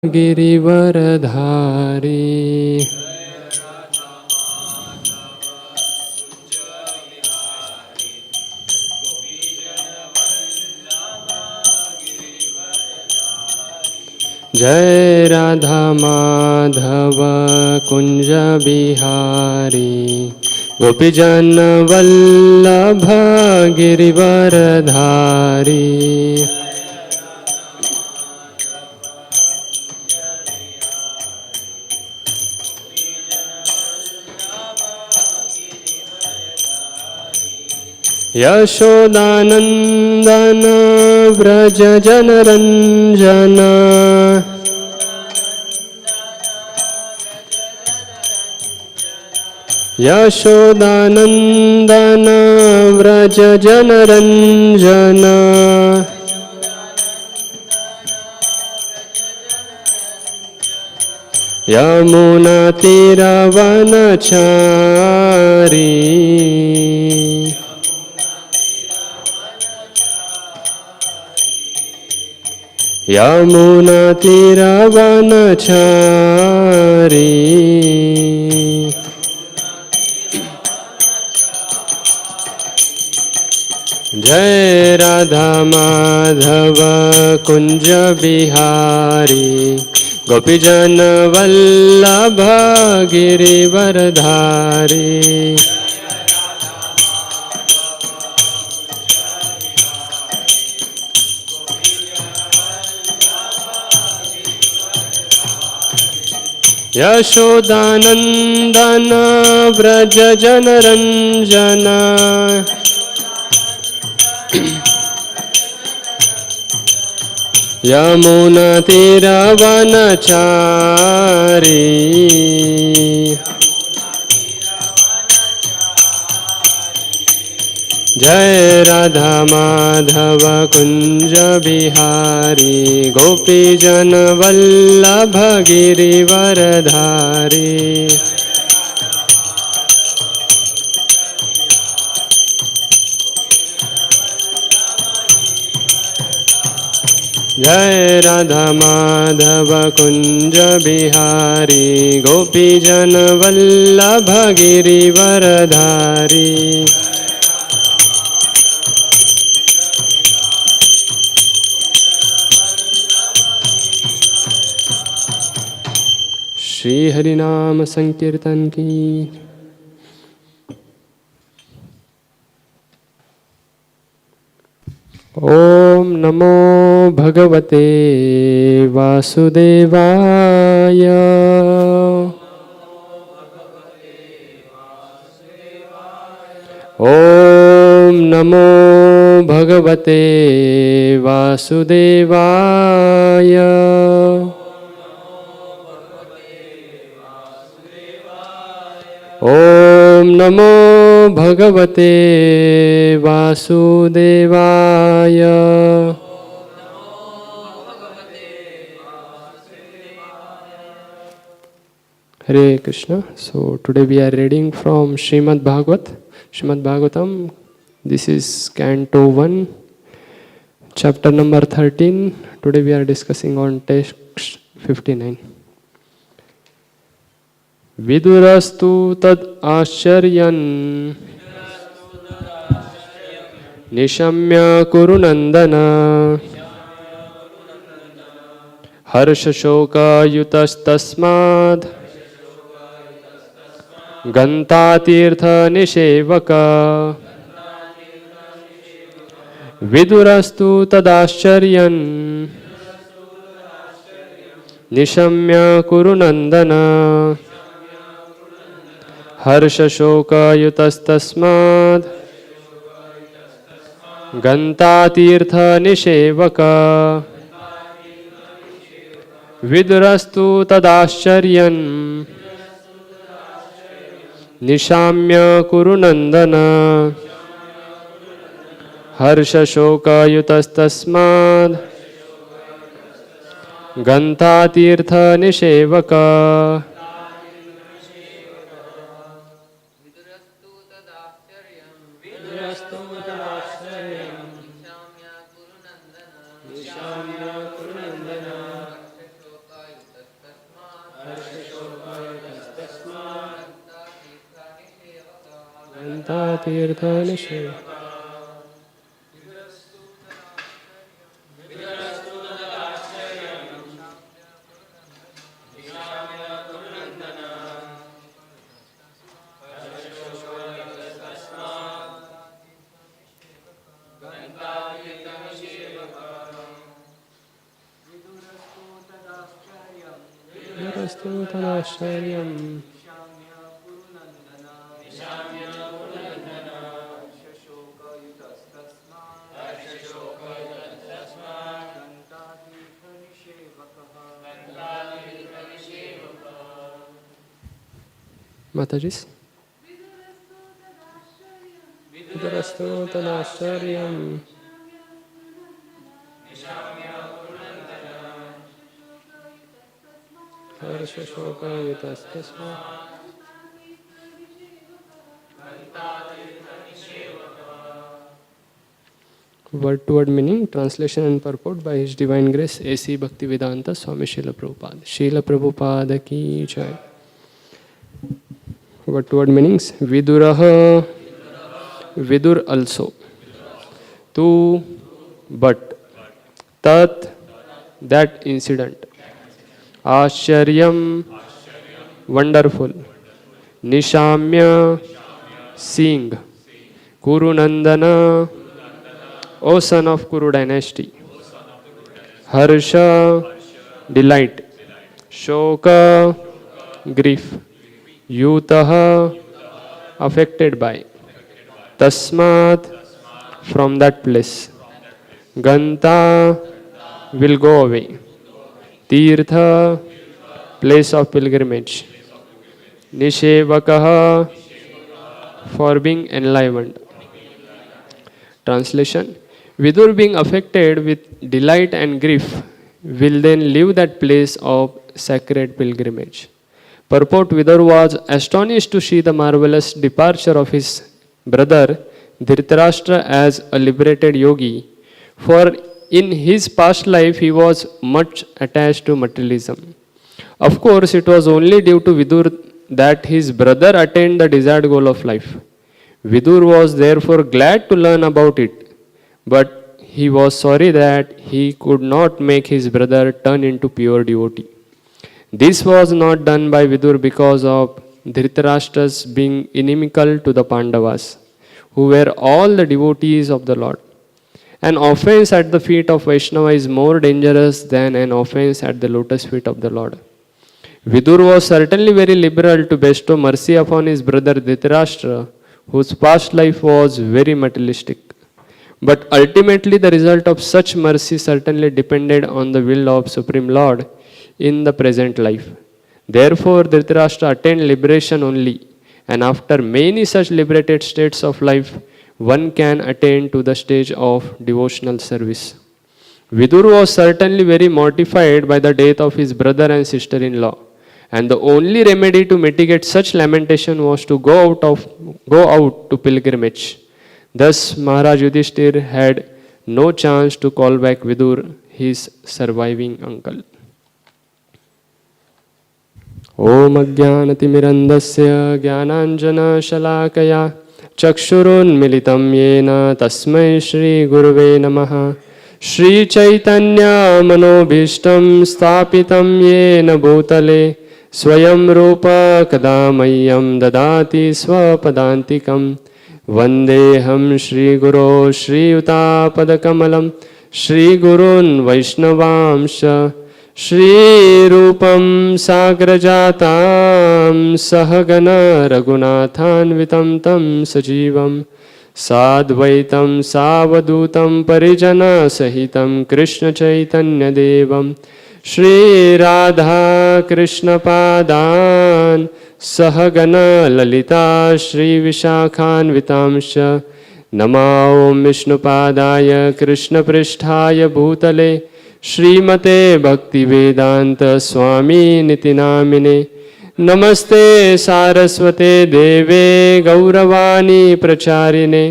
गिरिवरधारी। जय राधा माधव कुंज बिहारी, गोपीजन वल्लभ गिरिवरधारी। यशोदानंदन व्रज जनरंजन, यशोदानंदन व्रज जनरंजन। यमुना तीरवनचारी, यमुना तीरवनचारी। जय राधा माधव कुंज बिहारी, गोपीजन वल्लभ गिरिवरधारी। यशोदानंदन व्रज जनरंजन, यमुना तीरवनचारी। जय राधा माधव कुंज बिहारी, गोपीजन वल्लभ गिरिवरधारी। जय राधा माधव कुंज बिहारी, गोपीजन वल्लभ गिरिवरधारी। श्री हरिनाम संकीर्तन की। ओम नमो भगवते वासुदेवाय। ओम नमो भगवते वासुदेवाय। ओम नमो भगवते वासुदेवाय। Hare Krishna. So today we are reading from Srimad Bhagavatam. This is Canto 1, Chapter number 13. Today we are discussing on text 59. Vidurastu tad āścaryam, niśāmya kuru-nandana, harṣa-śoka-yutas tasmād, gantā tīrtha-niṣevakaḥ. Vidurastu tad āścaryam, niśāmya kuru-nandana, harṣa-śoka-yutas tasmād, gantā tīrtha-niṣevakaḥ. vidurastu tad āścaryam, niśāmya kuru-nandana, harṣa-śoka-yutas tasmād, gantā tīrtha-niṣevakaḥ. harṣa-śoka-yutas gantā tīrtha-niṣevakaḥ āścaryam Matajis viduraḥ harṣa-śoka-yutas tasmāt Word to word meaning, translation and purport by His Divine Grace A.C. Bhaktivedanta Swami Srila Prabhupada. Srila Prabhupada ki jai. Word to word meanings, viduraḥ, vidur also, tu, but, tat, that incident, āścaryam, wonderful, niśāmya, seeing, kuru-nandana, O son of Kuru dynasty, harṣa, delight, śoka, grief, yutaḥ, affected by, tasmāt, from that place, gantā, will go away, tīrtha, place of pilgrimage, tīrtha-niṣevakaḥ, for being enlivened. Translation: Vidur, being affected with delight and grief, will then leave that place of sacred pilgrimage. Purport: Vidur was astonished to see the marvelous departure of his brother Dhṛtarāṣṭra as a liberated yogi, for in his past life he was much attached to materialism. Of course, it was only due to Vidur that his brother attained the desired goal of life. Vidur was therefore glad to learn about it, but he was sorry that he could not make his brother turn into pure devotee. This was not done by Vidur because of Dhṛtarāṣṭra's being inimical to the Pandavas, who were all the devotees of the Lord. An offense at the feet of Vaishnava is more dangerous than an offense at the lotus feet of the Lord. Vidur was certainly very liberal to bestow mercy upon his brother Dhṛtarāṣṭra, whose past life was very materialistic. But ultimately the result of such mercy certainly depended on the will of Supreme Lord in the present life. Therefore, Dhṛtarāṣṭra attained liberation only, and after many such liberated states of life, one can attain to the stage of devotional service. Vidur was certainly very mortified by the death of his brother and sister-in-law, and the only remedy to mitigate such lamentation was to go out to pilgrimage. Thus, Mahārāja Yudhiṣṭhira had no chance to call back Vidur, his surviving uncle. Om ajñānatimirandasya jnānāñjana-śalākaya चक्षुरुन्मिलितं येन तस्मै श्री गुरुवे नमः. श्री चैतन्य मनोभीष्टं स्थापितं येन भूतले स्वयं रूप कदा मह्यं ददाति स्वपदान्तिकं. वन्देऽहं श्रीगुरो श्रीयुतापदकमलं श्रीगुरून् वैष्णवांश्च श्रीरूपं साग्रजातां सहगण रघुनाथान्वितं तं सजीवं साद्वैतं सावधूतं परिजनसहितं कृष्णचैतन्यदेवं श्रीराधाकृष्णपादान् सहगण ललिता श्रीविशाखान्वितांश्च नमो ॐ विष्णुपादाय कृष्णपृष्ठाय भूतले श्रीमते भक्तिवेदांत स्वामी निति नामिने. नमस्ते सारस्वते देवे गौरवाणी प्रचारिणे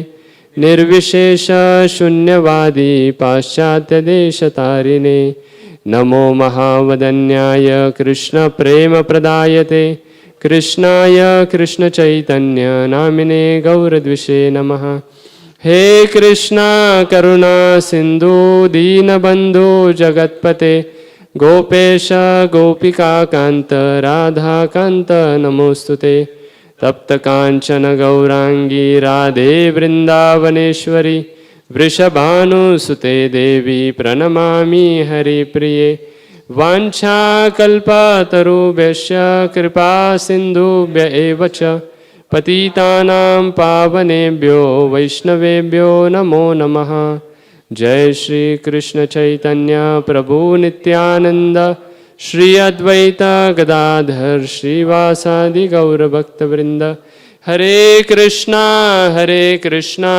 निर्विशेष शून्यवादी पाश्चात्य देशतारिणे. नमो महावदन्याय कृष्ण प्रेम प्रदायते कृष्णाय कृष्ण चैतन्य नामिने गौरद्विषे नमः। हे कृष्णा करुणा सिंधु दीनबंधु जगत्पते गोपेश गोपिका कांत राधा कांत नमोस्तुते। तप्त कांचन गौरांगी राधे वृंदावनेश्वरी वृषभानुसुते देवी प्रणमामि हरिप्रिये। वाञ्छाकल्पतरुभ्यश्च कृपा सिन्धुभ्य एव च पतितानां पावनेभ्यो वैष्णवेभ्यो नमो नमः। जय श्री कृष्ण चैतन्य प्रभु नित्यानंद श्री अद्वैत गदाधर श्रीवासादि गौरभक्तवृंद। हरे कृष्णा कृष्णा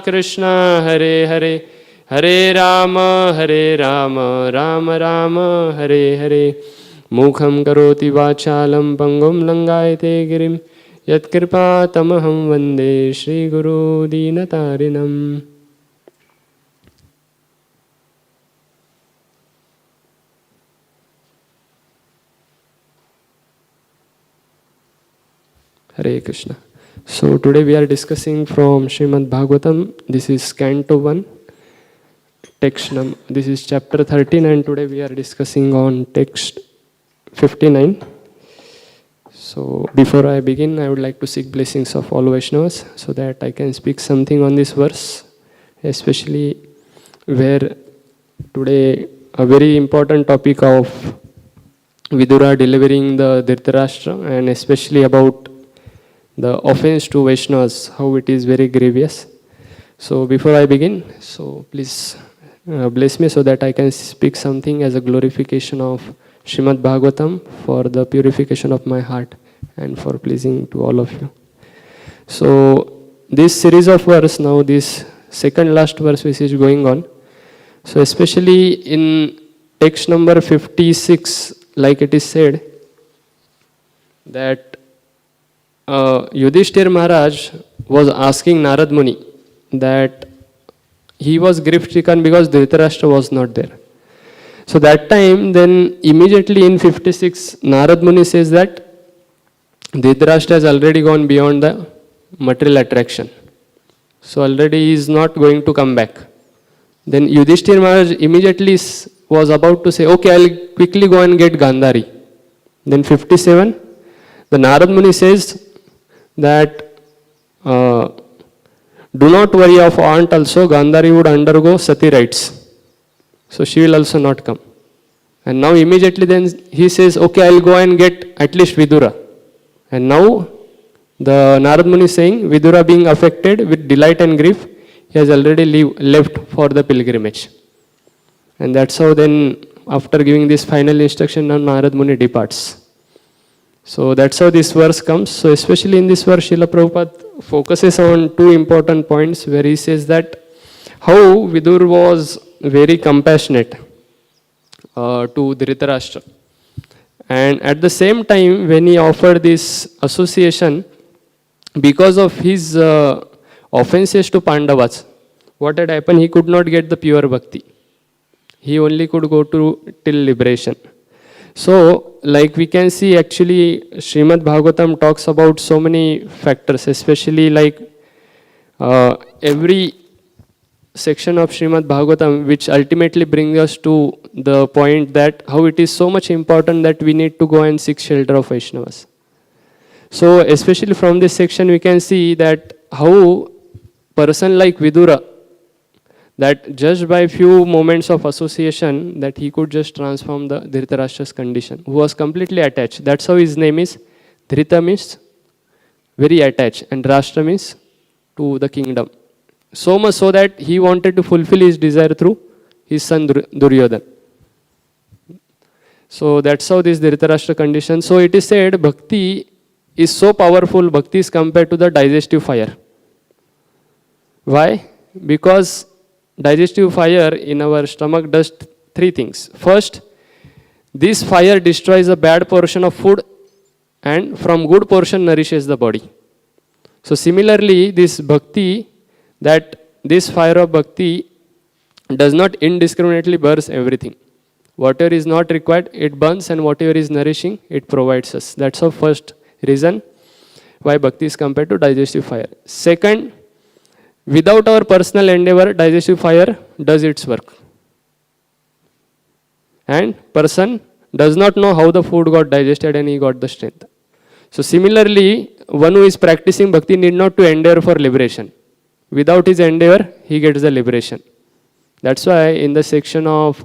कृष्णा हरे हरे हरे राम राम राम हरे हरे। मुखं करोति वाचालं पंगुं लंघयते गिरिं यत्कृपातमहं वन्दे श्रीगुरो दीनतारिणम्। Hare Krishna. So today we are discussing from Srimad Bhagavatam. This is Canto 1, text this is chapter 13, and today we are discussing on text 59. So before I begin, I would like to seek blessings of all Vaishnavas so that I can speak something on this verse, especially where today a very important topic of Vidura delivering the Dhṛtarāṣṭra, and especially about the offense to Vaishnavas, how it is very grievous. So before I begin, so please bless me so that I can speak something as a glorification of Srimad Bhagavatam for the purification of my heart and for pleasing to all of you. So this series of verse, now this second last verse which is going on, so especially in text number 56, like it is said that Yudhiṣṭhira Maharaj was asking Narad Muni that he was grief-stricken because Dhṛtarāṣṭra was not there. So that time, then immediately in 56, Narad Muni says that Dhṛtarāṣṭra has already gone beyond the material attraction. So already he is not going to come back. Then Yudhiṣṭhira Maharaj immediately was about to say, okay, I'll quickly go and get Gandhari. Then 57, the Narad Muni says that do not worry of aunt also, Gandhari would undergo sati rites. So she will also not come. And now immediately then he says, okay, I'll go and get at least Vidura. And now the Narad Muni is saying, Vidura being affected with delight and grief, he has already left for the pilgrimage. And that's how then after giving this final instruction, now Narad Muni departs. So that's how this verse comes. So especially in this verse, Srila Prabhupada focuses on two important points where he says that how Vidura was very compassionate to Dhṛtarāṣṭra. And at the same time, when he offered this association, because of his offenses to Pandavas, what had happened, he could not get the pure bhakti. He only could go to till liberation. So, like we can see actually Srimad Bhagavatam talks about so many factors, especially like every section of Srimad Bhagavatam which ultimately brings us to the point that how it is so much important that we need to go and seek shelter of Vaishnavas. So, especially from this section we can see that how person like Vidura, that just by few moments of association that he could just transform the Dhṛtarāṣṭra's condition, who was completely attached. That's how his name is. Dhṛta means very attached and Rashtra means to the kingdom. So much so that he wanted to fulfill his desire through his son Duryodhana. So that's how this Dhṛtarāṣṭra condition. So it is said bhakti is so powerful, bhakti is compared to the digestive fire. Why? Because digestive fire in our stomach does three things. First, this fire destroys a bad portion of food and from good portion nourishes the body. So similarly, this bhakti, that this fire of bhakti does not indiscriminately burn everything. Whatever is not required, it burns, and whatever is nourishing, it provides us. That's our first reason why bhakti is compared to digestive fire. Second, without our personal endeavor, digestive fire does its work. And person does not know how the food got digested and he got the strength. So similarly, one who is practicing bhakti need not to endeavor for liberation. Without his endeavor, he gets the liberation. That's why in the section of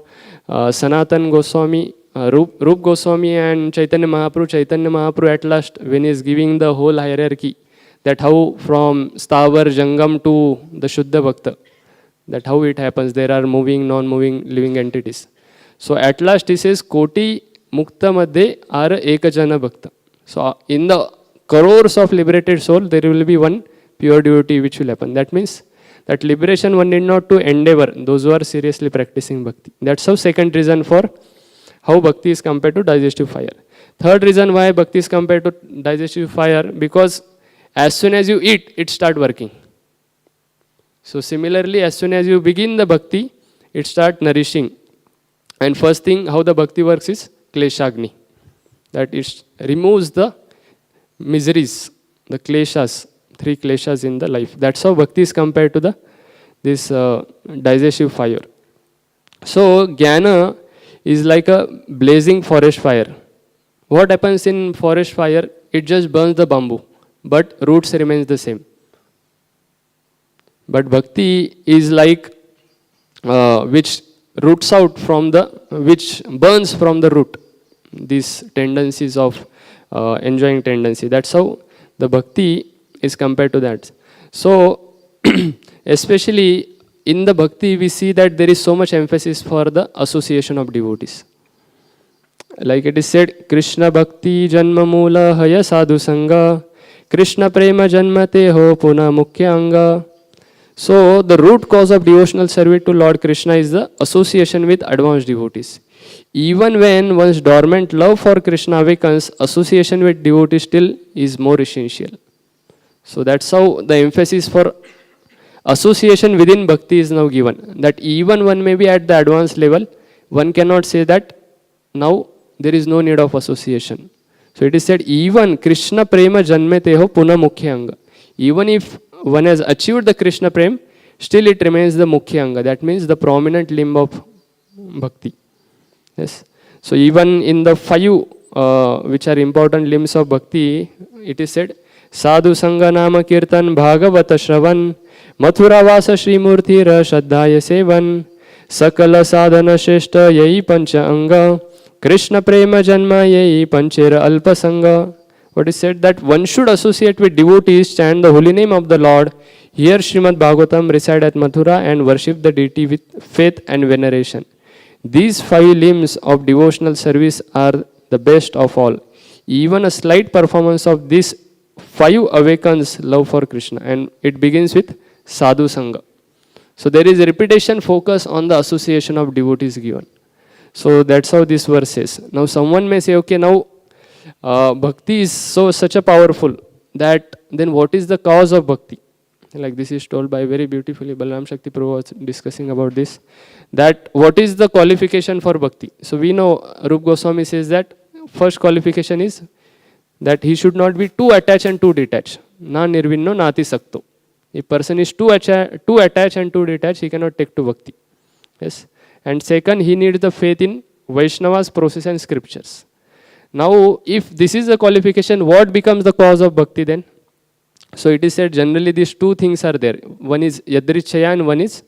Sanatan Goswami, Rup Goswami and Chaitanya Mahaprabhu at last, when he is giving the whole hierarchy, that how from Stavar, Jangam to the Shuddha Bhakta, that how it happens, there are moving, non-moving, living entities. So at last he says, Koti Mukta Madhe are Ekajana Bhakta. So in the crores of liberated soul, there will be one pure devotee which will happen. That means that liberation one need not to endeavor, those who are seriously practicing bhakti. That's how second reason for how bhakti is compared to digestive fire. Third reason why bhakti is compared to digestive fire, because as soon as you eat, it start working. So similarly, as soon as you begin the bhakti, it start nourishing. And first thing, how the bhakti works is kleshagni. That it removes the miseries, the kleshas, 3 kleshas in the life. That's how bhakti is compared to this digestive fire. So jnana is like a blazing forest fire. What happens in forest fire? It just burns the bamboo, but roots remains the same. But bhakti is like which roots out from which burns from the root these tendencies of enjoying tendency. That's how the bhakti is compared to that. So especially in the bhakti, we see that there is so much emphasis for the association of devotees. Like it is said, Krishna bhakti janma mula haya sadhu sangha, Krishna prema janmate ho puna mukhya anga. So the root cause of devotional service to Lord Krishna is the association with advanced devotees. Even when one's dormant love for Krishna awakens, association with devotees still is more essential. So that's how the emphasis for association within bhakti is now given. That even one may be at the advanced level, one cannot say that now there is no need of association. So it is said, even Krishna prema janmeteho puna mukhya anga. Even if one has achieved the Krishna prem, still it remains the mukhya anga. That means the prominent limb of bhakti. Yes. So even in the 5 which are important limbs of bhakti, it is said, Sadhu Sangha Nama Kirtan Bhagavata Shravan Mathura Vasa Shri Murthira Shraddhaya Sevan Sakala Sadhana Shrestha Yai Pancha Anga Krishna Prema Janma Yai Panchera Alpa Sangha. What is said that one should associate with devotees, chant the holy name of the Lord, hear Srimad Bhagavatam, reside at Mathura and worship the deity with faith and veneration. These 5 limbs of devotional service are the best of all. Even a slight performance of these 5 awakens love for Krishna, and it begins with sadhu sangha. So there is a repetition focus on the association of devotees given. So that's how this verse says. Now someone may say, okay, now bhakti is such a powerful that then what is the cause of bhakti? Like this is told by very beautifully, Balaram Shakti Prabhu was discussing about this. That what is the qualification for bhakti? So we know Rup Goswami says that first qualification is that he should not be too attached and too detached. Na nirvinno nati sakto. If person is too attached and too detached, he cannot take to bhakti. Yes. And second, he needs the faith in Vaishnava's process and scriptures. Now, if this is the qualification, what becomes the cause of bhakti then? So it is said generally these 2 things are there. One is yadrichaya and one is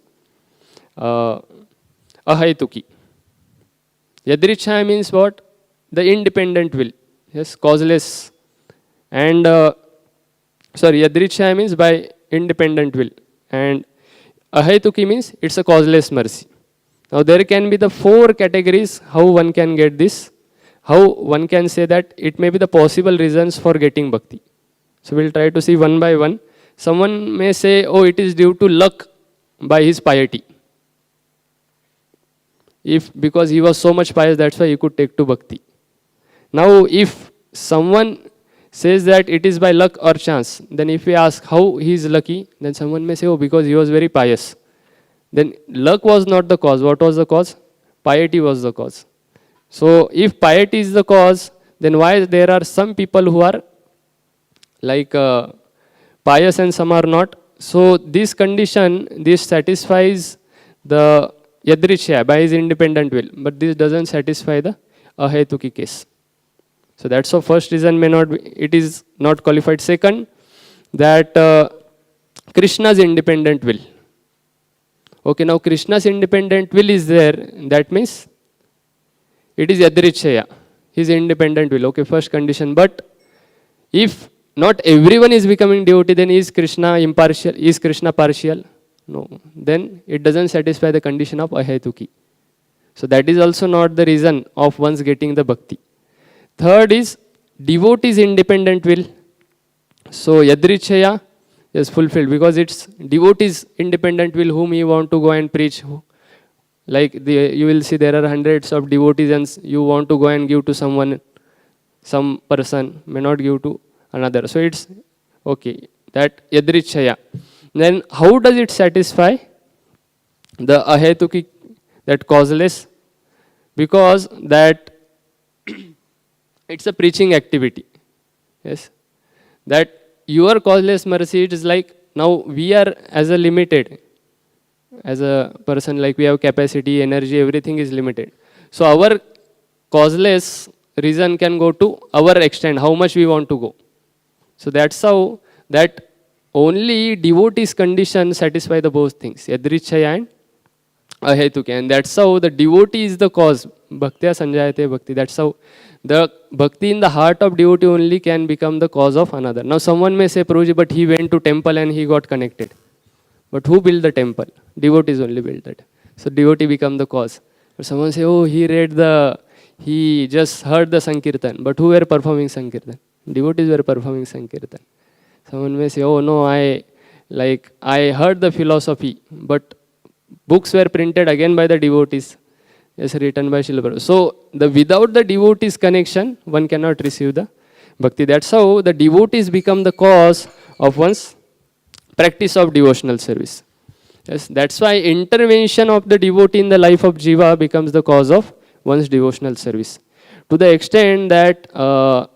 ahaituki. Yadrichaya means what? The independent will. Yes, causeless. And yadrichaya means by independent will. And ahaituki means it's a causeless mercy. Now there can be the 4 categories how one can get this. How one can say that it may be the possible reasons for getting bhakti. So we'll try to see one by one. Someone may say, oh, it is due to luck by his piety. Because he was so much pious, that's why he could take to bhakti. Now, if someone says that it is by luck or chance, then if we ask how he is lucky, then someone may say, oh, because he was very pious. Then luck was not the cause. What was the cause? Piety was the cause. So if piety is the cause, then why there are some people who are like pious and some are not? So this condition, this satisfies the yadrichya by his independent will, but this doesn't satisfy the ahetuki case. So that's the first reason may not be, it is not qualified. Second, that Krishna's independent will. Okay, now Krishna's independent will is there, that means it is yadrichya, his independent will. Okay, first condition. But if not everyone is becoming devotee, then is Krishna impartial? Is Krishna partial? No. Then it doesn't satisfy the condition of ahetuki. So that is also not the reason of one's getting the bhakti. Third is devotee's independent will. So yadrichya is fulfilled because it's devotee's independent will whom you want to go and preach. Like you will see there are hundreds of devotees and you want to go and give to someone, some person may not give to another. So it's okay, that yadrichya. Then how does it satisfy the ahetuki, that causeless? Because that it's a preaching activity. Yes. That your causeless mercy, it is like now we are as a limited, as a person, like we have capacity, energy, everything is limited. So our causeless reason can go to our extent, how much we want to go. So that's how that only devotee's condition satisfy the both things, yadrichya and ahetuki. And that's how the devotee is the cause. Bhaktya sanjayate bhakti. That's how the bhakti in the heart of devotee only can become the cause of another. Now someone may say, Prabhuji, but he went to temple and he got connected. But who built the temple? Devotees only built that. So devotee become the cause. But someone say, oh, he just heard the Sankirtan. But who were performing Sankirtan? Devotees were performing Sankirtan. Someone may say, oh no, I heard the philosophy, but books were printed again by the devotees. Yes, written by Srila Prabhupada. So without the devotees connection, one cannot receive the bhakti. That's how the devotees become the cause of one's practice of devotional service. Yes, that's why intervention of the devotee in the life of jiva becomes the cause of one's devotional service. To the extent that Srila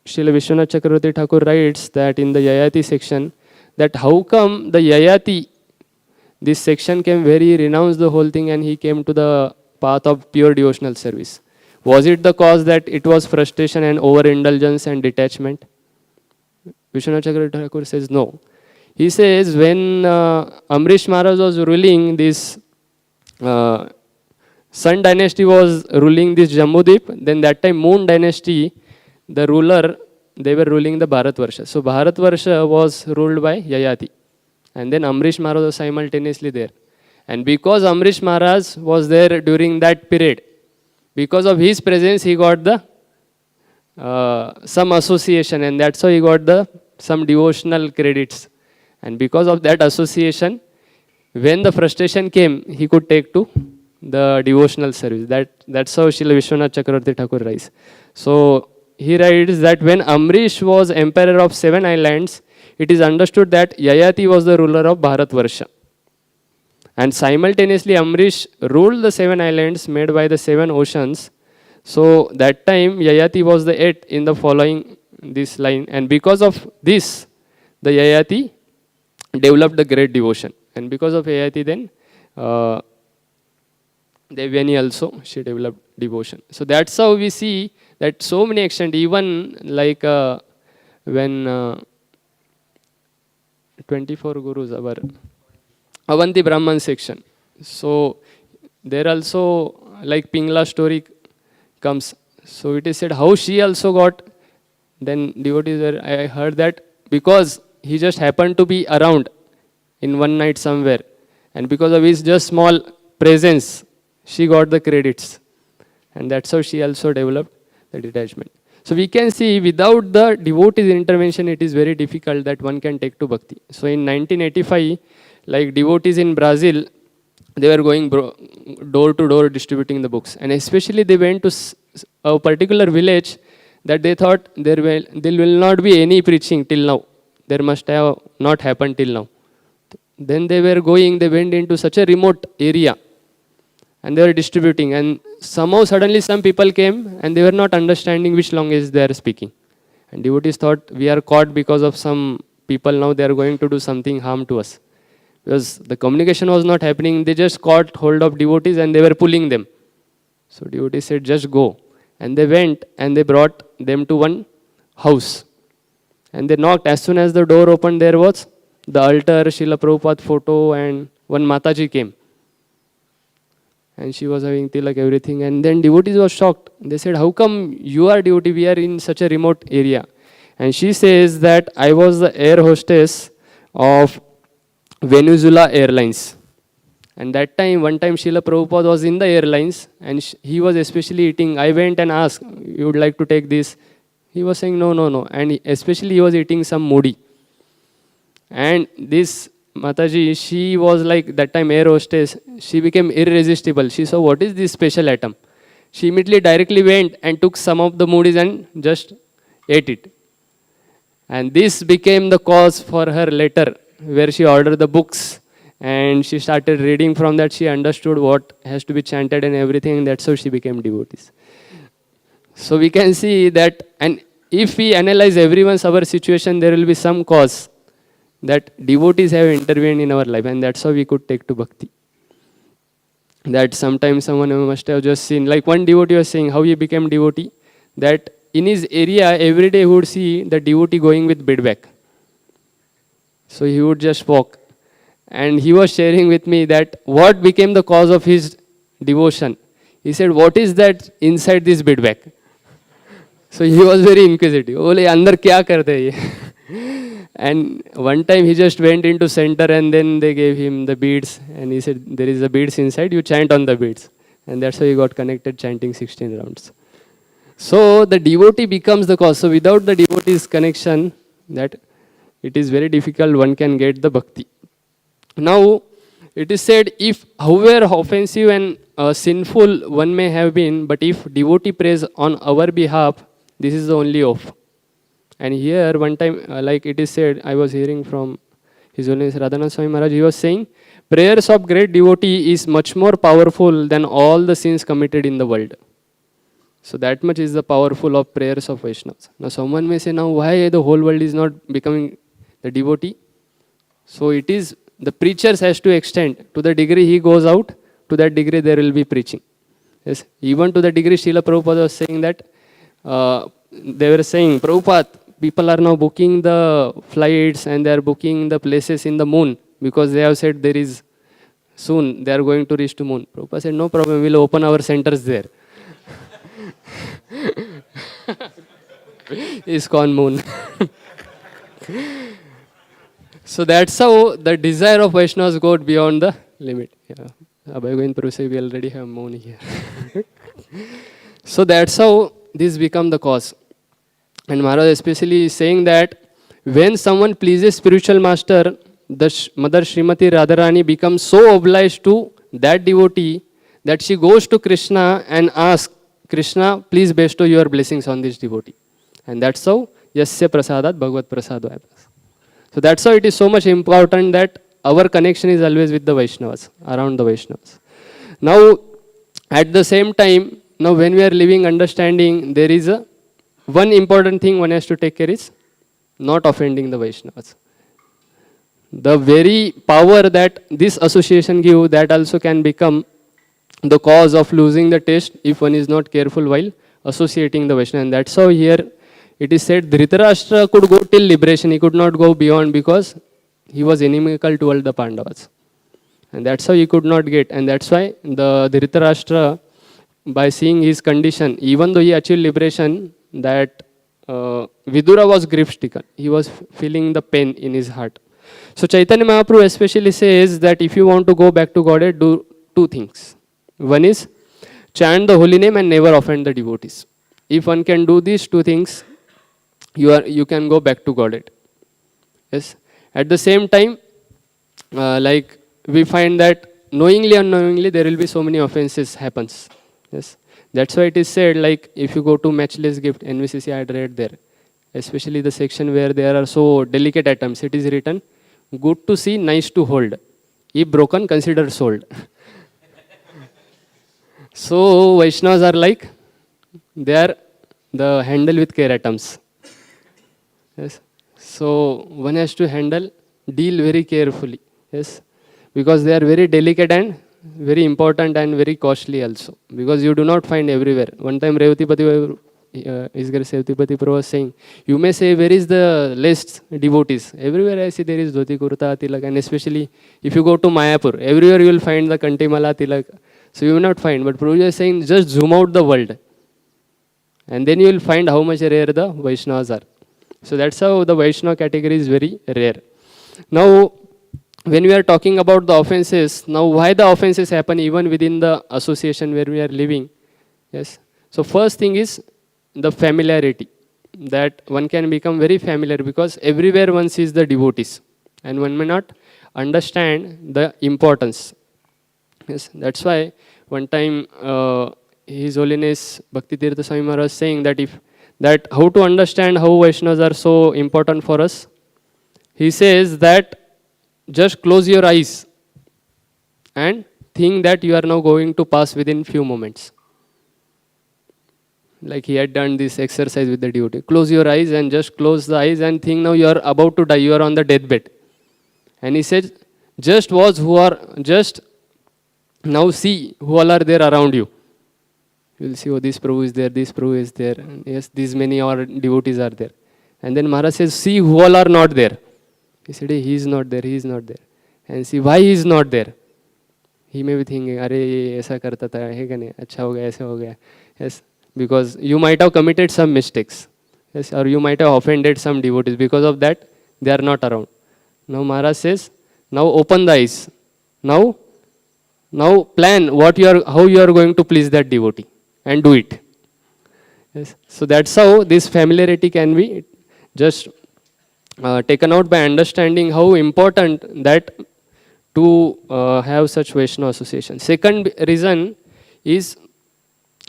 Vishwanath Chakravarti Thakur writes that in the Yayati section, that how come the Yayati, this section came where he renounced the whole thing and he came to the path of pure devotional service. Was it the cause that it was frustration and overindulgence and detachment? Vishwanath Chakravarti Thakur says no. He says when Amrish Maharaj was ruling this, Sun dynasty was ruling this Jambudvip, then that time Moon dynasty, the ruler, they were ruling the Bharatvarsha. So Bharatvarsha was ruled by Yayati. And then Amrish Maharaj was simultaneously there. And because Amrish Maharaj was there during that period, because of his presence, he got the some association, and that's how he got some devotional credits. And because of that association, when the frustration came, he could take to the devotional service. That's how Srila Vishwanath Chakravarti Thakur writes. So he writes that when Amrish was emperor of 7 islands, it is understood that Yayati was the ruler of Bharatvarsha. And simultaneously Amrish ruled the 7 islands made by the 7 oceans. So that time Yayati was the 8th in the following this line. And because of this, the Yayati developed the great devotion. And because of Yayati then, Devyani also, she developed devotion. So that's how we see that so many extent, even like when 24 gurus, our Avanti Brahman section. So there also like Pingla story comes. So it is said how she also got, then devotees were, I heard that because he just happened to be around in one night somewhere. And because of his just small presence, she got the credits. And that's how she also developed the detachment. So we can see without the devotee's intervention, it is very difficult that one can take to bhakti. So in 1985, like devotees in Brazil, they were going door to door distributing the books. And especially they went to a particular village that they thought there will not be any preaching till now. There must have not happened till now. Then they went into such a remote area. and they were distributing, and somehow suddenly some people came and they were not understanding which language they are speaking. And devotees thought, we are caught because of some people, now they are going to do something harm to us. Because the communication was not happening, they just caught hold of devotees and they were pulling them. So devotees said, just go. And they went and they brought them to one house. And they knocked. As soon as the door opened, there was the altar, Srila Prabhupada photo, and one Mataji came. And she was having tilak, everything. And then devotees were shocked. They said, how come you are devotee? We are in such a remote area. And she says that I was the air hostess of Venezuela Airlines. And that time, one time Srila Prabhupada was in the airlines and he was especially eating. I went and asked, you would like to take this? He was saying, no, no, no. And especially he was eating some modi. And this Mataji, she was like that time air hostess. She became irresistible. She saw, what is this special atom? She immediately directly went and took some of the modis and just ate it. And this became the cause for her later, where she ordered the books and she started reading. From that she understood what has to be chanted and everything, and that's how she became devotees. So we can see that, and if we analyze everyone's our situation, there will be some cause that devotees have intervened in our life, and that's how we could take to bhakti. That sometimes someone must have just seen, like one devotee was saying how he became devotee, that in his area every day he would see the devotee going with beadbag. So he would just walk. And he was sharing with me that what became the cause of his devotion. He said, what is that inside this beadbag? So he was very inquisitive. Ole, andar kya karte ye? And one time he just went into center and then they gave him the beads. And he said, there is a beads inside, you chant on the beads. And that's how he got connected, chanting 16 rounds. So the devotee becomes the cause. So without the devotee's connection, that it is very difficult one can get the bhakti. Now, it is said, if however offensive and sinful one may have been, but if devotee prays on our behalf, this is the only oath. And here, one time, like it is said, I was hearing from His Holiness Radhanath Swami Maharaj, he was saying, prayers of great devotee is much more powerful than all the sins committed in the world. So that much is the powerful of prayers of Vaishnavas. Now someone may say, now why the whole world is not becoming the devotee? So it is, the preachers has to extend. To the degree he goes out, to that degree there will be preaching. Yes, even to the degree Srila Prabhupada was saying that, they were saying, Prabhupada, people are now booking the flights and they are booking the places in the moon because they have said there is, soon they are going to reach to moon. Prabhupada said, no problem, we will open our centers there. ISKCON moon. So that's how the desire of Vaishnavas goes beyond the limit. Yeah. Abhay Govind Prabhu said we already have moon here. So that's how this become the cause. And Maharaj especially is saying that when someone pleases spiritual master, the Mother Srimati Radharani becomes so obliged to that devotee that she goes to Krishna and asks, Krishna, please bestow your blessings on this devotee. And that's how Yasya Prasadat Bhagavad Prasado happens. So that's how it is so much important that our connection is always with the Vaishnavas, around the Vaishnavas. Now, at the same time, now when we are living understanding, there is a one important thing one has to take care is not offending the Vaishnavas. The very power that this association gives, that also can become the cause of losing the taste if one is not careful while associating the Vaishnava. And that's how here it is said Dhṛtarāṣṭra could go till liberation. He could not go beyond because he was inimical to all the Pandavas. And that's how he could not get. And that's why the Dhṛtarāṣṭra, by seeing his condition, even though he achieved liberation, that Vidura was grief-stricken. He was feeling the pain in his heart. So Chaitanya Mahaprabhu especially says that if you want to go back to Godhead, do two things. One is chant the holy name and never offend the devotees. If one can do these two things, you can go back to Godhead. Yes. At the same time, like we find that knowingly, unknowingly, there will be so many offenses happens. Yes. That's why it is said, like if you go to matchless gift, NVCC I had read there, especially the section where there are so delicate items, it is written, good to see, nice to hold. If broken, consider sold. So Vaishnavas are like, they are the handle with care atoms. Yes. So one has to deal very carefully. Yes. Because they are very delicate and very important and very costly also. Because you do not find everywhere. One time Revati Prabhu was saying, you may say, where is the less devotees? Everywhere I see there is dhoti, kurta, tilak, and especially if you go to Mayapur, everywhere you will find the kantimala, tilak. So you will not find. But Prabhuji is saying, just zoom out the world. And then you will find how much rare the Vaishnavas are. So that's how the Vaishnava category is very rare. Now, when we are talking about the offenses, now why the offenses happen even within the association where we are living? Yes. So first thing is the familiarity. That one can become very familiar because everywhere one sees the devotees. And one may not understand the importance. Yes. That's why one time His Holiness Bhakti Tirtha Swami Maharaj was saying that how to understand how Vaishnavas are so important for us. He says that just close your eyes and think that you are now going to pass within few moments. Like he had done this exercise with the devotee. Close your eyes and just close the eyes and think now you are about to die, you are on the deathbed. And he said, just now see who all are there around you. You will see, oh, this Prabhu is there, this Prabhu is there. And yes, these many devotees are there. And then Maharaj says, see who all are not there. He said, hey, he is not there, he is not there. And see why he is not there. He may be thinking, Are, ye aisa karta tha, hai ka nahi, acha ho gaya, aisa ho gaya. Yes, because you might have committed some mistakes. Yes, or you might have offended some devotees. Because of that, they are not around. Now Maharaj says, now open the eyes. Now plan how you are going to please that devotee and do it. Yes. So that's how this familiarity can be just taken out by understanding how important that to have such Vaishnava association. Second reason is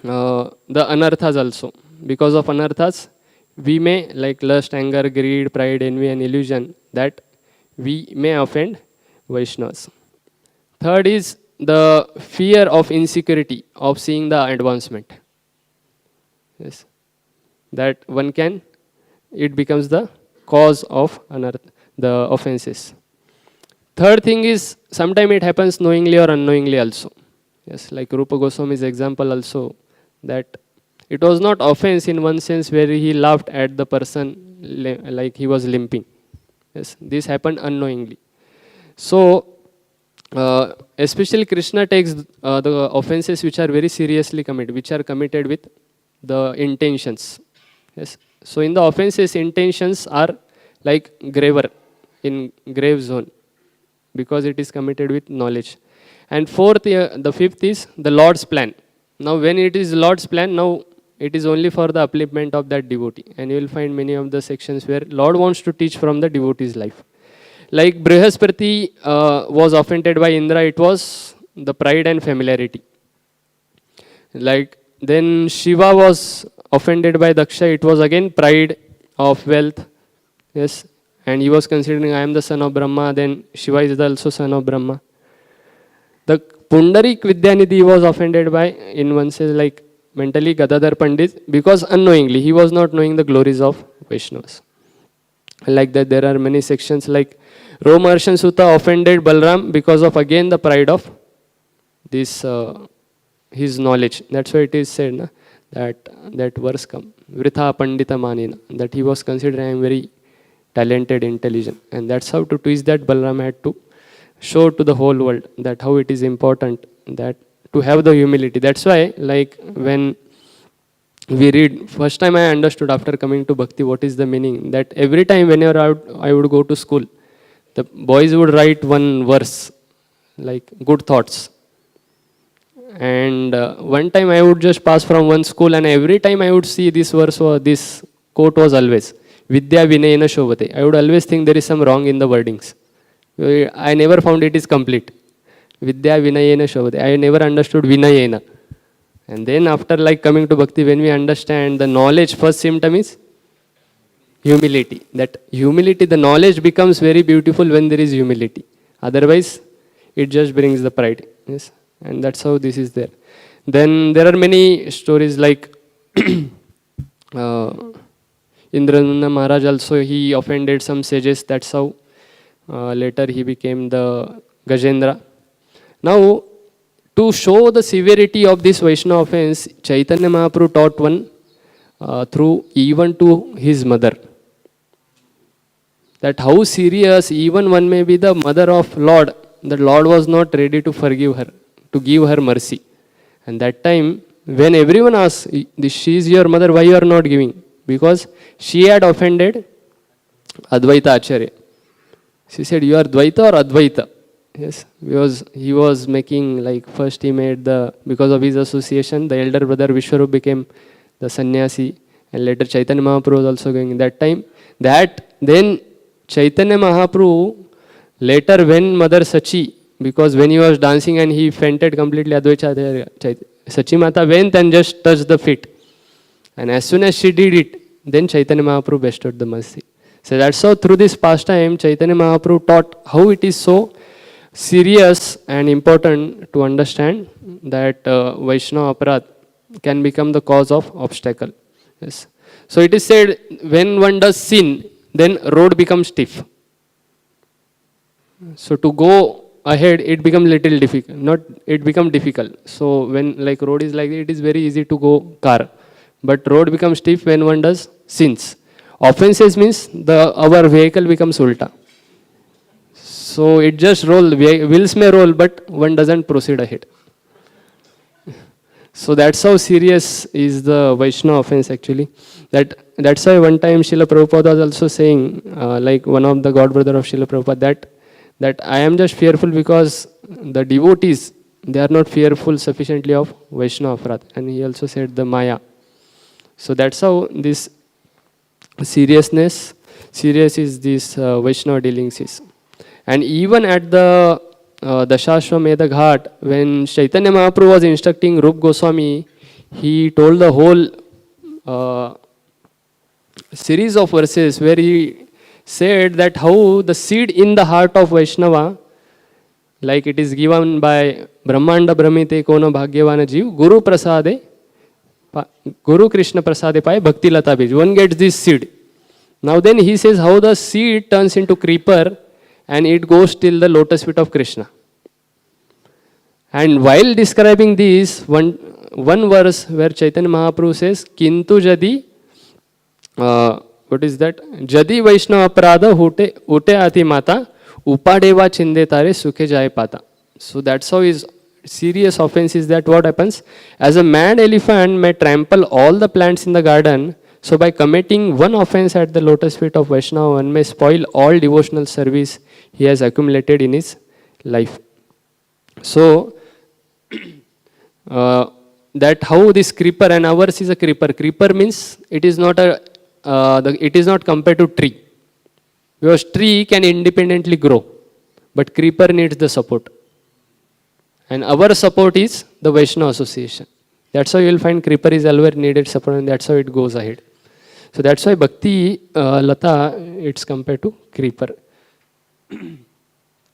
the anarthas also. Because of anarthas, we may, like lust, anger, greed, pride, envy and illusion, that we may offend Vaishnavas. Third is the fear of insecurity of seeing the advancement. Yes. That it becomes the cause of the offenses. Third thing is, sometimes it happens knowingly or unknowingly also. Yes, like Rupa Goswami's example also, that it was not offense in one sense where he laughed at the person like he was limping. Yes, this happened unknowingly. So, especially Krishna takes the offenses which are very seriously committed, which are committed with the intentions. Yes. So in the offenses, intentions are like graver, in grave zone, because it is committed with knowledge. And the fifth is the Lord's plan. Now when it is Lord's plan, now it is only for the upliftment of that devotee. And you will find many of the sections where Lord wants to teach from the devotee's life. Like Brihaspati was offended by Indra, it was the pride and familiarity. Like then Shiva was offended by Daksha, it was again pride of wealth. Yes, and he was considering, I am the son of Brahma, then Shiva is also son of Brahma. The Pundarik Vidyanidhi was offended by, in one sense, like mentally Gadadhar Pandit, because unknowingly, he was not knowing the glories of Vaishnavas. Like that, there are many sections like Romarshan Sutta offended Balram because of again the pride of this his knowledge. That's why it is said na, that verse come, Vritha Pandita Manina, that he was considered I am very talented, intelligent. And that's how to twist that Balram had to show to the whole world that how it is important that to have the humility. That's why, like when we read, first time I understood after coming to Bhakti what is the meaning, that every time whenever I would go to school, the boys would write one verse, like good thoughts. And one time I would just pass from one school and every time I would see this verse or this quote was always, Vidya Vinayena Shobhate. I would always think there is some wrong in the wordings. I never found it is complete. Vidya Vinayena Shobhate. I never understood Vinayena. And then after like coming to Bhakti, when we understand the knowledge, first symptom is humility. That humility, the knowledge becomes very beautiful when there is humility. Otherwise, it just brings the pride. Yes. And that's how this is there. Then there are many stories like Indrananda Maharaj also, he offended some sages. That's how later he became the Gajendra. Now, to show the severity of this Vaishnava offense, Chaitanya Mahaprabhu taught one through even to his mother. That how serious even one may be the mother of Lord, the Lord was not ready to forgive her, to give her mercy. And that time, when everyone asks, she is your mother, why you are not giving? Because she had offended Advaita Acharya. She said, you are Dvaita or Advaita? Yes, because he was making, like, first he made because of his association, the elder brother Vishwarup became the sannyasi, and later Chaitanya Mahaprabhu was also going. In that time, then Chaitanya Mahaprabhu, later when Mother Sachi, because when he was dancing and he fainted completely, Advaita Sachi Mata went and just touched the feet. And as soon as she did it, then Chaitanya Mahaprabhu bestowed the mercy. So that's how through this pastime, Chaitanya Mahaprabhu taught how it is so serious and important to understand that Vaishnava aparadh can become the cause of obstacle. Yes. So it is said, when one does sin, then road becomes stiff. So to go ahead, it becomes little difficult. It becomes difficult. So when like road is like that, it is very easy to go car. But road becomes stiff when one does sins. Offenses means our vehicle becomes ulta. So it just wheels may roll, but one doesn't proceed ahead. So that's how serious is the Vaishnava offense actually. That's why one time Srila Prabhupada was also saying, like one of the god brother of Srila Prabhupada, that I am just fearful because the devotees, they are not fearful sufficiently of Vaishnava aparadh. And he also said the Maya. So that's how this serious is this Vaishnava dealings is. And even at the Dashashwamedha Ghat, when Chaitanya Mahaprabhu was instructing Rup Goswami, he told the whole series of verses where he said that how the seed in the heart of Vaishnava, like it is given by Brahmanda Brahmite Kono Bhagyavana Jeev, Guru Krishna Prasade Pai Bhakti Lata Bij. One gets this seed. Now then he says how the seed turns into creeper and it goes till the lotus feet of Krishna. And while describing this, one verse where Chaitanya Mahaprabhu says, Kintu jadi, what is that? Jadi Vaishnava aparadha ute ati mata, upadeva chinde tare sukhe jai pata. So that's how his serious offense is that what happens? As a mad elephant may trample all the plants in the garden, so by committing one offense at the lotus feet of Vaishnava, one may spoil all devotional service he has accumulated in his life. So, that how this creeper, and ours is a creeper. Creeper means it is not it is not compared to tree. Because tree can independently grow, but creeper needs the support. And our support is the Vaishnava association. That's how you will find creeper is always needed support, and that's how it goes ahead. So that's why Bhakti Lata, it's compared to creeper.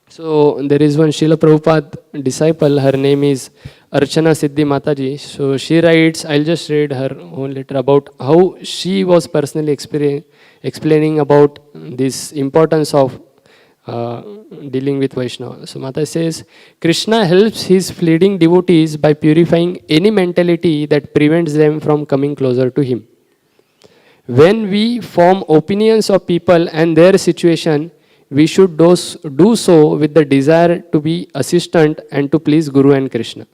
So there is one Srila Prabhupada disciple, her name is Archana Siddhi Mataji. So she writes, I'll just read her own letter about how she was personally explaining about this importance of dealing with Vaishnava. So Mata says, Krishna helps his fleeting devotees by purifying any mentality that prevents them from coming closer to him. When we form opinions of people and their situation, we should do so with the desire to be assistant and to please Guru and Krishna.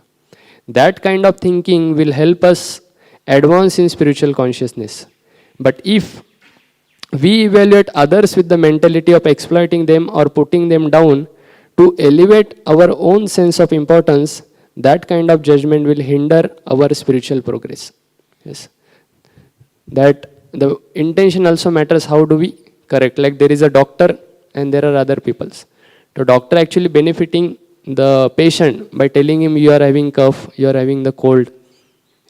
That kind of thinking will help us advance in spiritual consciousness. But if we evaluate others with the mentality of exploiting them or putting them down to elevate our own sense of importance, that kind of judgment will hinder our spiritual progress. Yes. That the intention also matters. How do we correct? Like there is a doctor and there are other peoples. The doctor actually benefiting the patient by telling him you are having cough, you are having the cold.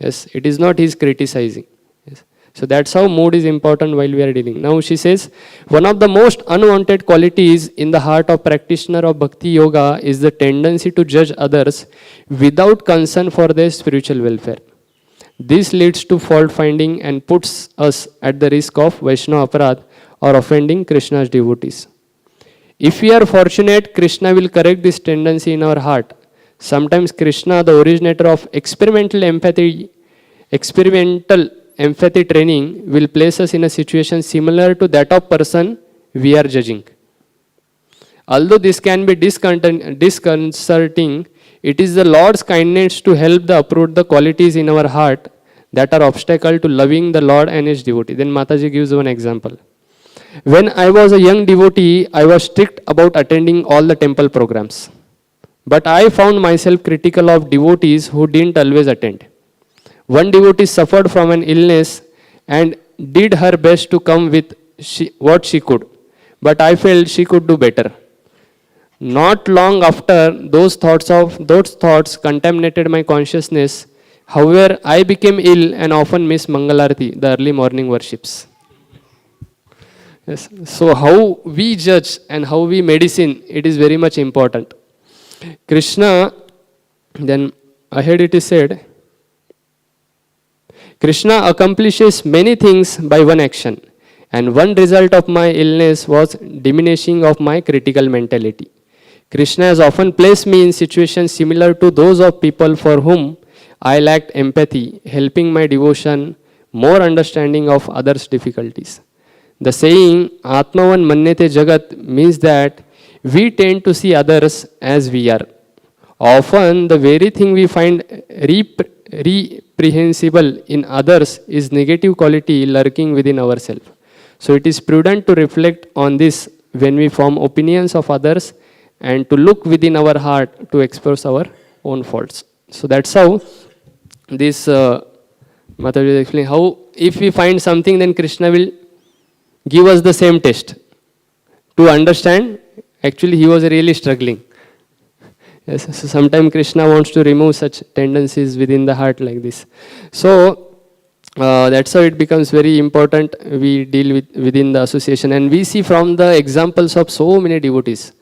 Yes, it is not his criticizing. Yes. So that's how mood is important while we are dealing. Now she says, one of the most unwanted qualities in the heart of practitioner of Bhakti Yoga is the tendency to judge others without concern for their spiritual welfare. This leads to fault finding and puts us at the risk of Vaishnava aparadh or offending Krishna's devotees. If we are fortunate, Krishna will correct this tendency in our heart. Sometimes Krishna, the originator of experimental empathy training, will place us in a situation similar to that of person we are judging. Although this can be disconcerting, it is the Lord's kindness to help uproot the qualities in our heart that are obstacle to loving the Lord and His devotee. Then Mataji gives one example. When I was a young devotee, I was strict about attending all the temple programs. But I found myself critical of devotees who didn't always attend. One devotee suffered from an illness and did her best to come with what she could. But I felt she could do better. Not long after, those thoughts contaminated my consciousness. However, I became ill and often missed Mangalarti, the early morning worships. Yes. So how we judge and how we medicine, it is very much important. Krishna, then ahead it is said, Krishna accomplishes many things by one action, and one result of my illness was diminishing of my critical mentality. Krishna has often placed me in situations similar to those of people for whom I lacked empathy, helping my devotion, more understanding of others' difficulties. The saying, Atmavan manyate jagat, means that we tend to see others as we are. Often, the very thing we find reprehensible in others is negative quality lurking within ourselves. So it is prudent to reflect on this when we form opinions of others and to look within our heart to expose our own faults. So that's how this Mataji is explaining how if we find something, then Krishna will give us the same test to understand actually he was really struggling. Yes, so sometimes Krishna wants to remove such tendencies within the heart like this. So that's how it becomes very important we deal within the association. And we see from the examples of so many devotees,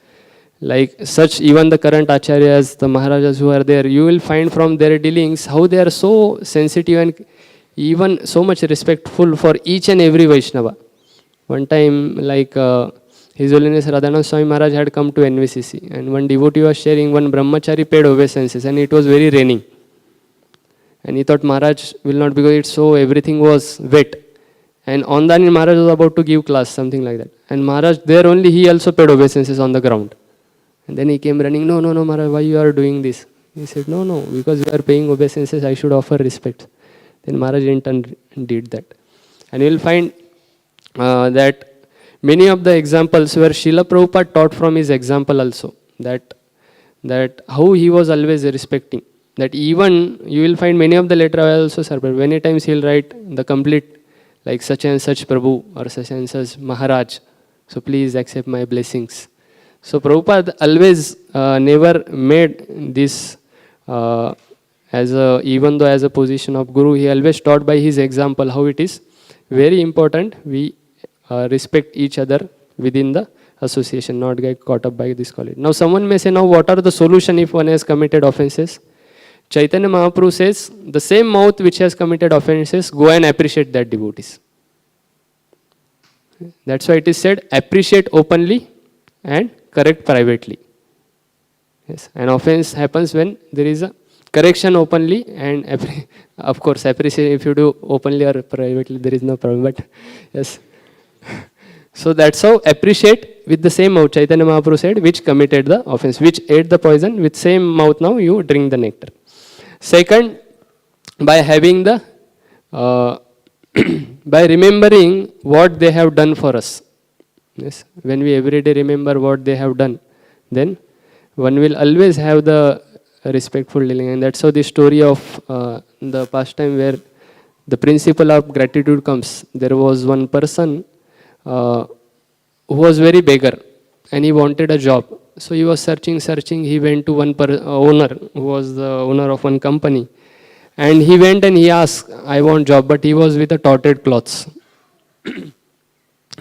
like such even the current acharyas, the Maharajas who are there, you will find from their dealings how they are so sensitive and even so much respectful for each and every Vaishnava. One time, like His Holiness Radhanand Swami Maharaj had come to NVCC, and one devotee was sharing, one brahmachari paid obeisances, and it was very raining. And he thought Maharaj will not, because it's so, everything was wet. And on that Maharaj was about to give class, something like that. And Maharaj, there only he also paid obeisances on the ground. And then he came running, no, Maharaj, why you are doing this? He said, no, because you are paying obeisances, I should offer respect. Then Maharaj in turn did that. And you will find that many of the examples where Srila Prabhupada taught from his example also, that how he was always respecting. That even you will find many of the letter I also surprised. Many times he will write the complete, like such and such Prabhu or such and such Maharaj. So please accept my blessings. So Prabhupada always never made this even though as a position of Guru, he always taught by his example how it is very important we respect each other within the association, not get caught up by this college. Now someone may say, now what are the solution if one has committed offenses? Chaitanya Mahaprabhu says, the same mouth which has committed offenses, go and appreciate that devotees. That's why it is said, appreciate openly and correct privately. Yes, an offense happens when there is a correction openly and of course appreciate if you do openly or privately, there is no problem, but yes. So that's how appreciate with the same mouth, Chaitanya Mahaprabhu said, which committed the offense, which ate the poison, with same mouth now you drink the nectar. Second, by having the, by remembering what they have done for us. Yes, when we every day remember what they have done, then one will always have the respectful dealing. And that's how the story of the pastime where the principle of gratitude comes. There was one person who was very beggar and he wanted a job. So he was searching. He went to one owner who was the owner of one company. And he went and he asked, I want job, but he was with a torted clothes.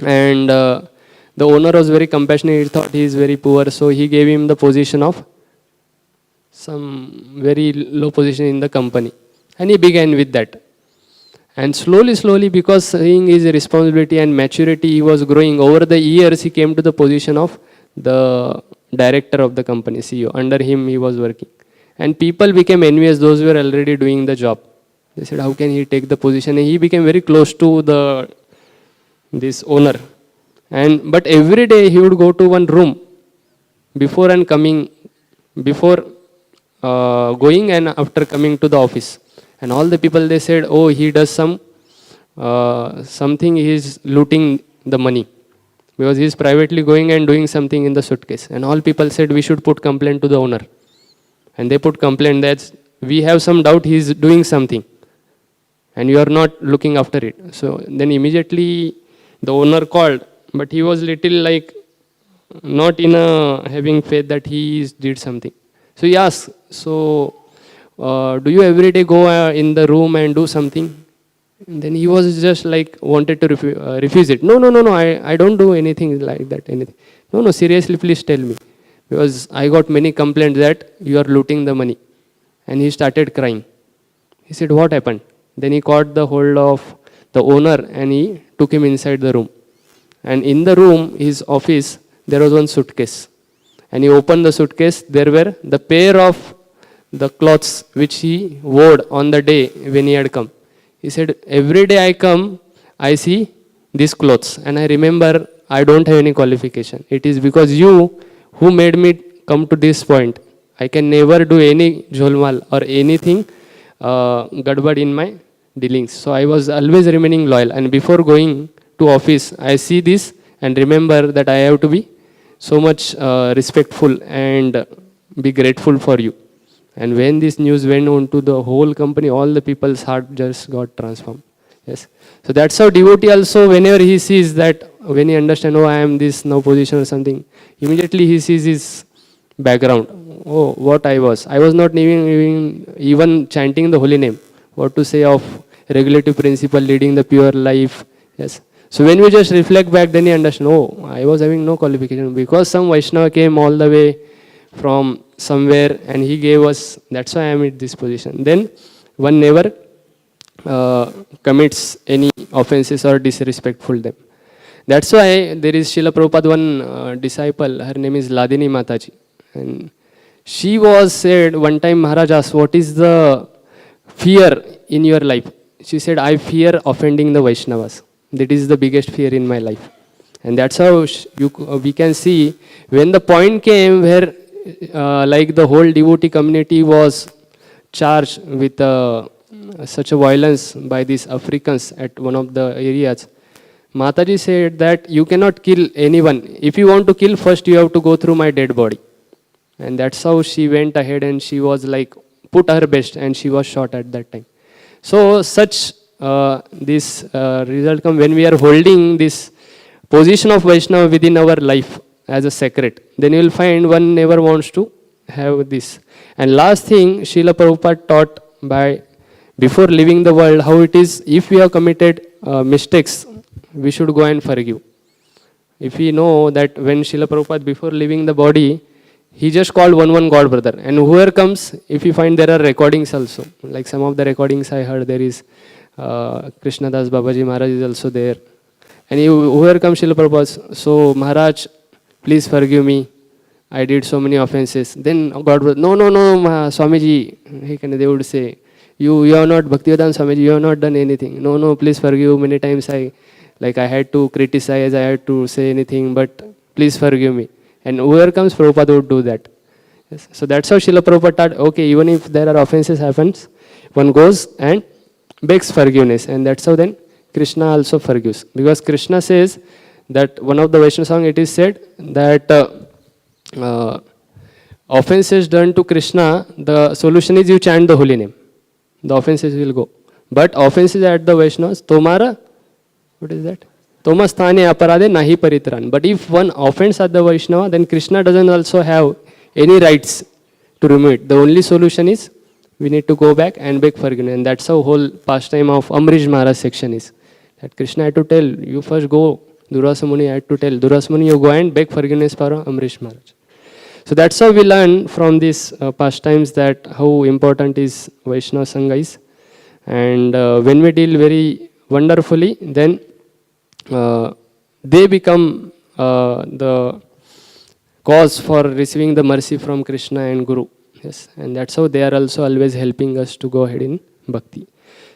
And the owner was very compassionate, he thought he is very poor, so he gave him the position of some very low position in the company. And he began with that. And slowly, because seeing his responsibility and maturity, he was growing. Over the years, he came to the position of the director of the company, CEO. Under him, he was working. And people became envious, those who were already doing the job. They said, how can he take the position? And he became very close to this owner. But every day, he would go to one room before going and after coming to the office. And all the people, they said, oh, he does something, he is looting the money. Because he is privately going and doing something in the suitcase. And all people said, we should put complaint to the owner. And they put complaint that we have some doubt he is doing something. And you are not looking after it. So then immediately the owner called. But he was little like not in having faith that he did something. So he asked, so do you every day go in the room and do something? And then he was just like wanted to refuse it. No, I don't do anything like that. Anything. No, seriously, please tell me. Because I got many complaints that you are looting the money. And he started crying. He said, what happened? Then he caught the hold of the owner and he took him inside the room. And in the room, his office, there was one suitcase. And he opened the suitcase. There were the pair of the clothes which he wore on the day when he had come. He said, every day I come, I see these clothes. And I remember I don't have any qualification. It is because you who made me come to this point. I can never do any jholmal or anything gadbad in my dealings. So I was always remaining loyal. And before going to office, I see this and remember that I have to be so much respectful and be grateful for you. And when this news went on to the whole company, all the people's heart just got transformed. Yes. So that's how devotee also, whenever he sees that, when he understands, oh, I am this now position or something, immediately he sees his background. Oh, what I was. I was not even chanting the holy name. What to say of regulative principle, leading the pure life. Yes. So when we just reflect back, then you understand, oh, I was having no qualification. Because some Vaishnava came all the way from somewhere and he gave us, that's why I am in this position. Then one never commits any offenses or disrespectful them. That's why there is Srila Prabhupada, one disciple, her name is Ladini Mataji. And she was said, one time Maharaj asked, what is the fear in your life? She said, I fear offending the Vaishnavas. That is the biggest fear in my life. And that's how we can see when the point came where like the whole devotee community was charged with such a violence by these Africans at one of the areas. Mataji said that you cannot kill anyone. If you want to kill, first you have to go through my dead body. And that's how she went ahead and she was like, put her best and she was shot at that time. So such this result come when we are holding this position of Vaishnava within our life as a sacred. Then you will find one never wants to have this. And last thing, Srila Prabhupada taught by before leaving the world, how it is, if we have committed mistakes, we should go and forgive. If we know that when Srila Prabhupada, before leaving the body, he just called one God brother. And whoever comes, if you find there are recordings also. Like some of the recordings I heard, there is Krishnadas Babaji Maharaj is also there. And whoever comes, Srila Prabhupada, so Maharaj, please forgive me. I did so many offenses. Then God brother, no, Swamiji, they would say, you are not Bhaktivedanta Swamiji, you have not done anything. No, please forgive. Many times I had to criticize, I had to say anything, but please forgive me. And whoever comes, Prabhupada would do that. Yes. So that's how Srila Prabhupada taught, okay, even if there are offenses happens, one goes and begs forgiveness. And that's how then Krishna also forgives. Because Krishna says that one of the Vaishnava song, it is said that offenses done to Krishna, the solution is you chant the holy name. The offenses will go. But offenses at the Vaishnavas, Tomara, what is that? Toma sthane aparade nahi paritran. But if one offends at the Vaishnava, then Krishna doesn't also have any rights to remove it. The only solution is we need to go back and beg forgiveness. And that's how whole pastime of Amrish Maharaj section is. That Krishna had to tell, you first go, Durvasa Muni had to tell, Durvasa Muni, you go and beg forgiveness for Amrish Maharaj. So that's how we learn from these pastimes that how important is Vaishnava Sangha is. And when we deal very wonderfully, then they become the cause for receiving the mercy from Krishna and Guru. Yes, and that's how they are also always helping us to go ahead in bhakti.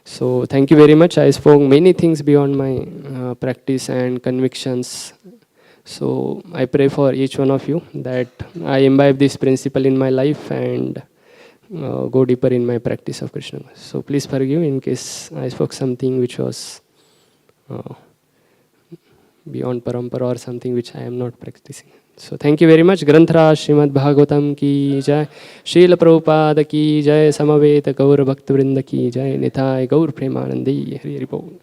So thank you very much. I spoke many things beyond my practice and convictions. So I pray for each one of you that I imbibe this principle in my life and go deeper in my practice of Krishna. So please forgive in case I spoke something which was beyond parampara or something which I am not practicing. So thank you very much. Dhṛtarāṣṭra Srimad Bhagavatam ki jai, Srila Prabhupada ki jai, Samaveta Gaur Bhakta Vrinda ki jai, Nithai Gaur Premanandi, Hari Hari Bol.